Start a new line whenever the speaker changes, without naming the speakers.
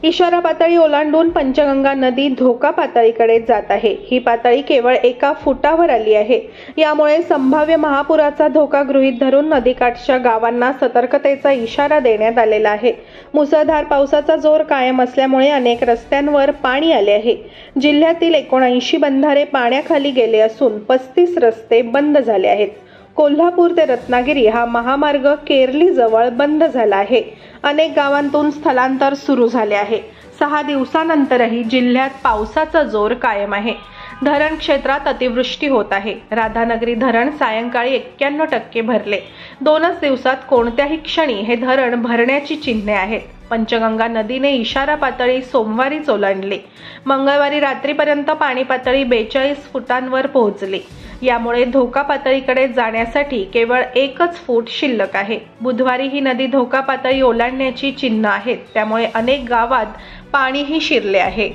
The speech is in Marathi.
इशारा पातळी ओलांडून पंचगंगा नदी धोका पातळीकडे जात आहे। ही पातळी केवळ 1 फुटावर आली आहे। यामुळे संभाव्य महापुराचा धोका गृहीत धरून नदीकाठच्या गावांना सतर्कतेचा इशारा देण्यात आलेला आहे। मुसळधार पावसाचा जोर कायम असल्यामुळे अनेक रस्त्यांवर पाणी आले आहे। जिल्ह्यातील 79 बंधारे पाण्याखाली गेले असून 35 रस्ते बंद झाले आहेत। कोल्हापूर ते रत्नागिरी हा महामार्ग केरली जवळ बंद झाला आहे। अनेक गावांतून स्थलांतर सुरू झाले आहे। 6 दिवसानंतरही जिल्ह्यात पावसाचा जोर कायम आहे। धरण क्षेत्रात अतिवृष्टी होत आहे। राधानगरी धरण सायंकाळी 91% भरले। 2च दिवसात कोणत्याही क्षणी हे धरण भरण्याची चिन्हे आहेत। पंचगंगा नदीने इशारा पातळी सोमवारीच ओलांडली। मंगळवारी रात्रीपर्यंत पाणी पातळी 42 फुटांवर पोहोचली। यामुळे धोका पातळीकडे जाण्यासाठी केवळ 1च फूट शिल्लक आहे। बुधवारी ही नदी धोका पातळी ओलांडण्याची चिन्ह आहेत। त्यामुळे अनेक गावात पाणीही शिरले आहे।